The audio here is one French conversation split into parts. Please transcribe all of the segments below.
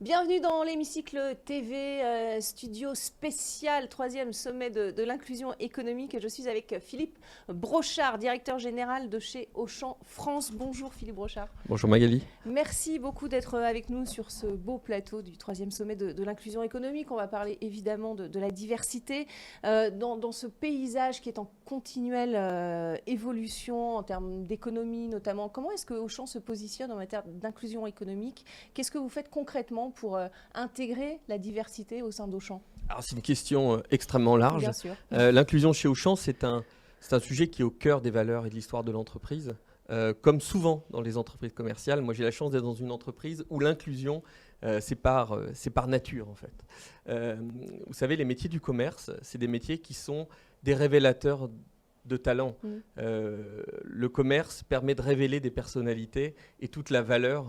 Bienvenue dans l'hémicycle TV, studio spécial, 3e sommet de l'inclusion économique. Je suis avec Philippe Brochard, directeur général de chez Auchan France. Bonjour Philippe Brochard. Bonjour Magali. Merci beaucoup d'être avec nous sur ce beau plateau du 3e sommet de l'inclusion économique. On va parler évidemment de la diversité dans ce paysage qui est en continuelle évolution en termes d'économie notamment. Comment est-ce que Auchan se positionne en matière d'inclusion économique? Qu'est-ce que vous faites concrètement pour intégrer la diversité au sein d'Auchan? Alors c'est une question extrêmement large. Bien sûr. L'inclusion chez Auchan, c'est un sujet qui est au cœur des valeurs et de l'histoire de l'entreprise. Comme souvent dans les entreprises commerciales, moi j'ai la chance d'être dans une entreprise où l'inclusion, c'est par nature en fait. Vous savez, les métiers du commerce, c'est des métiers qui sont des révélateurs de talent. Le commerce permet de révéler des personnalités et toute la valeur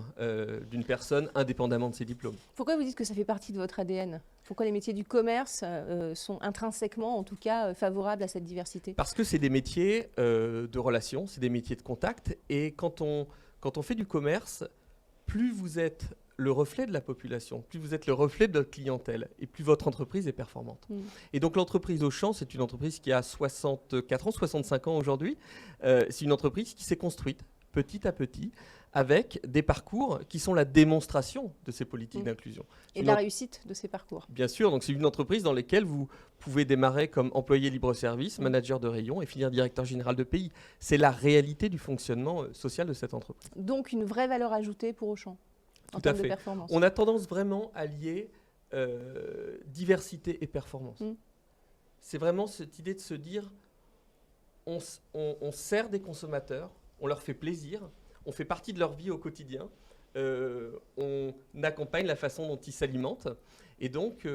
d'une personne indépendamment de ses diplômes. Pourquoi vous dites que ça fait partie de votre ADN? Pourquoi les métiers du commerce sont intrinsèquement, en tout cas, favorables à cette diversité? Parce que c'est des métiers de relations, c'est des métiers de contact. Et quand on fait du commerce, plus vous êtes le reflet de la population, plus vous êtes le reflet de votre clientèle, et plus votre entreprise est performante. Et donc l'entreprise Auchan, c'est une entreprise qui a 64 ans, 65 ans aujourd'hui. C'est une entreprise qui s'est construite petit à petit, avec des parcours qui sont la démonstration de ces politiques d'inclusion. Et de la réussite de ces parcours. Bien sûr, donc c'est une entreprise dans laquelle vous pouvez démarrer comme employé libre-service, manager de rayon et finir directeur général de pays. C'est la réalité du fonctionnement social de cette entreprise. Donc une vraie valeur ajoutée pour Auchan en termes de performance. On a tendance vraiment à lier diversité et performance. C'est vraiment cette idée de se dire on sert des consommateurs, on leur fait plaisir, on fait partie de leur vie au quotidien, on accompagne la façon dont ils s'alimentent et donc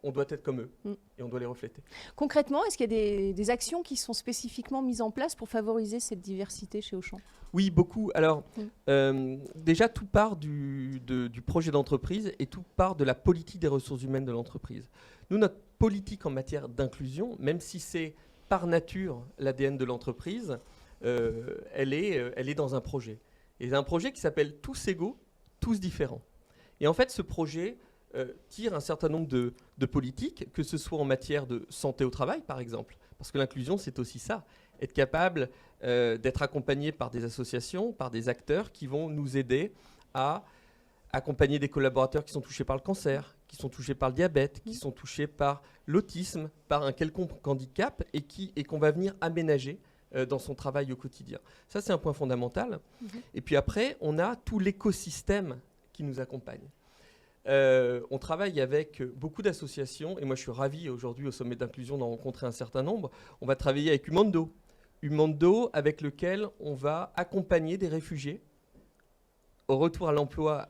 on doit être comme eux et on doit les refléter. Concrètement, est-ce qu'il y a des actions qui sont spécifiquement mises en place pour favoriser cette diversité chez Auchan? Oui, beaucoup. Alors déjà tout part du projet d'entreprise et tout part de la politique des ressources humaines de l'entreprise. Nous, notre politique en matière d'inclusion, même si c'est par nature l'ADN de l'entreprise, elle est dans un projet. Et un projet qui s'appelle Tous égaux, tous différents. Et en fait, ce projet tire un certain nombre de politiques, que ce soit en matière de santé au travail, par exemple. Parce que l'inclusion, c'est aussi ça. Être capable d'être accompagné par des associations, par des acteurs qui vont nous aider à accompagner des collaborateurs qui sont touchés par le cancer, qui sont touchés par le diabète, qui sont touchés par l'autisme, par un quelconque handicap et qu'on va venir aménager dans son travail au quotidien. Ça, c'est un point fondamental. Et puis après, on a tout l'écosystème qui nous accompagne. On travaille avec beaucoup d'associations, et moi je suis ravi aujourd'hui au sommet d'inclusion d'en rencontrer un certain nombre. On va travailler avec Umando. Umando, avec lequel on va accompagner des réfugiés au retour à l'emploi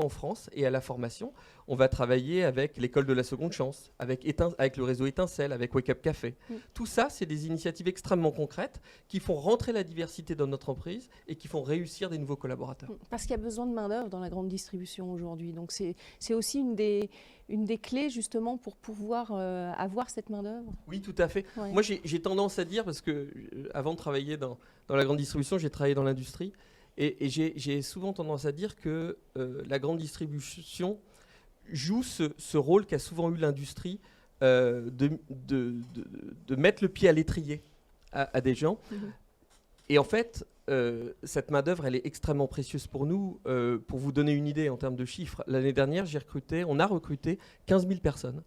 en France et à la formation. On va travailler avec l'école de la seconde chance, avec le réseau Étincelle, avec Wake Up Café. Tout ça, c'est des initiatives extrêmement concrètes qui font rentrer la diversité dans notre entreprise et qui font réussir des nouveaux collaborateurs. Parce qu'il y a besoin de main-d'œuvre dans la grande distribution aujourd'hui. Donc c'est aussi une des clés justement pour pouvoir avoir cette main-d'œuvre. Oui, tout à fait. Ouais. Moi, j'ai tendance à dire, parce que avant de travailler dans la grande distribution, j'ai travaillé dans l'industrie. Et j'ai souvent tendance à dire que la grande distribution joue ce rôle qu'a souvent eu l'industrie de mettre le pied à l'étrier à des gens. Et en fait, cette main-d'œuvre, elle est extrêmement précieuse pour nous. Pour vous donner une idée en termes de chiffres, l'année dernière, on a recruté 15 000 personnes,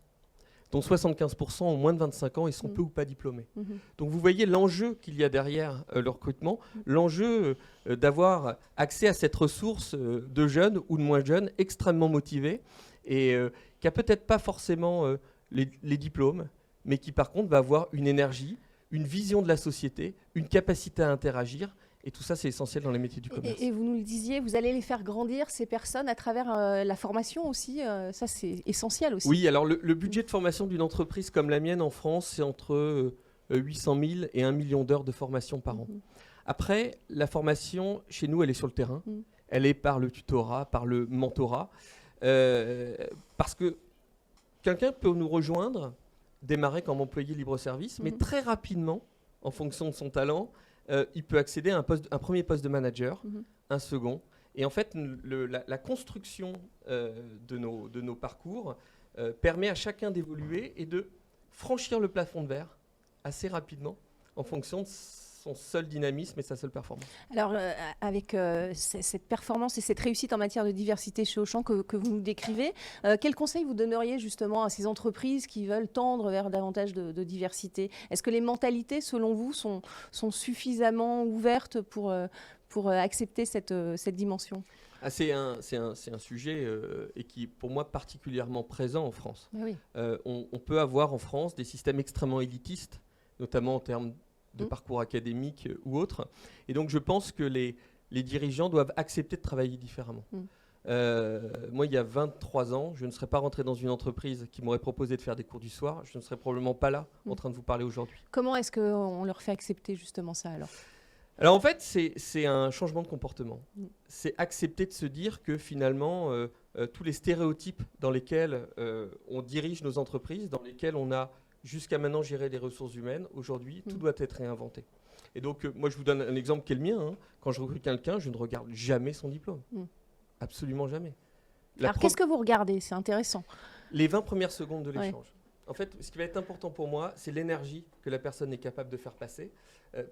dont 75% ont moins de 25 ans et sont peu ou pas diplômés. Donc vous voyez l'enjeu qu'il y a derrière le recrutement, l'enjeu d'avoir accès à cette ressource de jeunes ou de moins jeunes extrêmement motivés et qui n'a peut-être pas forcément les diplômes, mais qui par contre va avoir une énergie, une vision de la société, une capacité à interagir. Et tout ça, c'est essentiel dans les métiers du commerce. Et vous nous le disiez, vous allez les faire grandir, ces personnes, à travers la formation aussi. Ça, c'est essentiel aussi. Oui, alors le budget de formation d'une entreprise comme la mienne en France, c'est entre 800 000 et 1 million d'heures de formation par an. Après, la formation, chez nous, elle est sur le terrain. Elle est par le tutorat, par le mentorat. Parce que quelqu'un peut nous rejoindre, démarrer comme employé libre-service, mais très rapidement, en fonction de son talent, il peut accéder à un premier poste de manager, un second, Et en fait, la construction de nos parcours permet à chacun d'évoluer et de franchir le plafond de verre assez rapidement en fonction de son seul dynamisme et sa seule performance. Alors, avec cette performance et cette réussite en matière de diversité chez Auchan que vous nous décrivez, quel conseil vous donneriez justement à ces entreprises qui veulent tendre vers davantage de diversité? Est-ce que les mentalités, selon vous, sont suffisamment ouvertes pour accepter cette dimension? C'est un sujet et qui, pour moi, particulièrement présent en France. Oui. On peut avoir en France des systèmes extrêmement élitistes, notamment en termes de parcours académiques ou autres. Et donc, je pense que les dirigeants doivent accepter de travailler différemment. Moi, il y a 23 ans, je ne serais pas rentré dans une entreprise qui m'aurait proposé de faire des cours du soir. Je ne serais probablement pas là, en train de vous parler aujourd'hui. Comment est-ce qu'on leur fait accepter justement ça alors ? Alors en fait, c'est un changement de comportement. C'est accepter de se dire que finalement, tous les stéréotypes dans lesquels on dirige nos entreprises, dans lesquels on a jusqu'à maintenant géré les ressources humaines, aujourd'hui, tout doit être réinventé. Et donc, moi, je vous donne un exemple qui est le mien. Hein. Quand je recrute quelqu'un, je ne regarde jamais son diplôme. Absolument jamais. Alors, qu'est-ce que vous regardez? C'est intéressant. Les 20 premières secondes de l'échange. En fait, ce qui va être important pour moi, c'est l'énergie que la personne est capable de faire passer,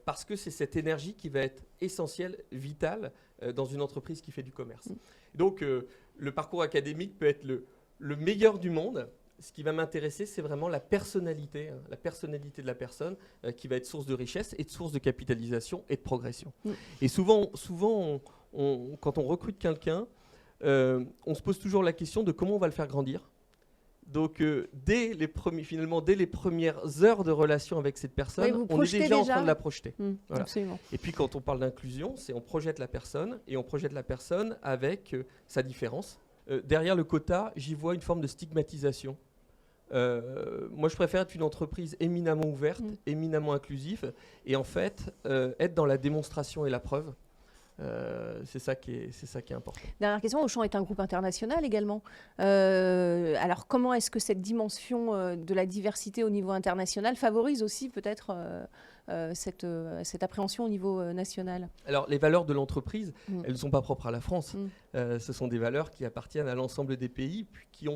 parce que c'est cette énergie qui va être essentielle, vitale, dans une entreprise qui fait du commerce. Donc, le parcours académique peut être le meilleur du monde. Ce qui va m'intéresser, c'est vraiment la personnalité de la personne qui va être source de richesse et de source de capitalisation et de progression. Et souvent quand on recrute quelqu'un, on se pose toujours la question de comment on va le faire grandir. Donc, dès les premières heures de relation avec cette personne, on est déjà en train de la projeter. Voilà. Absolument. Et puis, quand on parle d'inclusion, on projette la personne, et on projette la personne avec sa différence. Derrière le quota, j'y vois une forme de stigmatisation. Moi, je préfère être une entreprise éminemment ouverte, éminemment inclusive, et en fait, être dans la démonstration et la preuve. C'est ça qui est important. Dernière question, Auchan est un groupe international également. Alors, comment est-ce que cette dimension de la diversité au niveau international favorise aussi peut-être cette appréhension au niveau national? Alors, les valeurs de l'entreprise, elles ne sont pas propres à la France. Ce sont des valeurs qui appartiennent à l'ensemble des pays, puis qui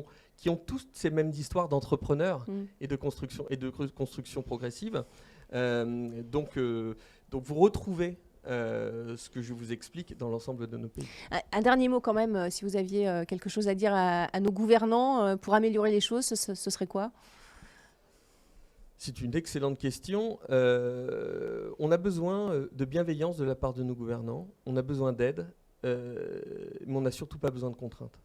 ont tous ces mêmes histoires d'entrepreneurs et de construction progressive. Donc, vous retrouvez ce que je vous explique dans l'ensemble de nos pays. Un dernier mot quand même, si vous aviez quelque chose à dire à nos gouvernants pour améliorer les choses, ce serait quoi? C'est une excellente question. On a besoin de bienveillance de la part de nos gouvernants, on a besoin d'aide, mais on n'a surtout pas besoin de contraintes.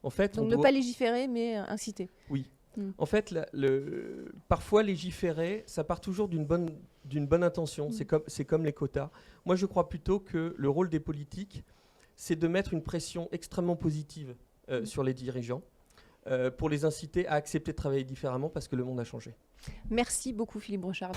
En fait, donc ne pas légiférer, mais inciter. Oui. En fait, parfois légiférer, ça part toujours d'une bonne intention. C'est comme les quotas. Moi, je crois plutôt que le rôle des politiques, c'est de mettre une pression extrêmement positive sur les dirigeants pour les inciter à accepter de travailler différemment parce que le monde a changé. Merci beaucoup, Philippe Brochard.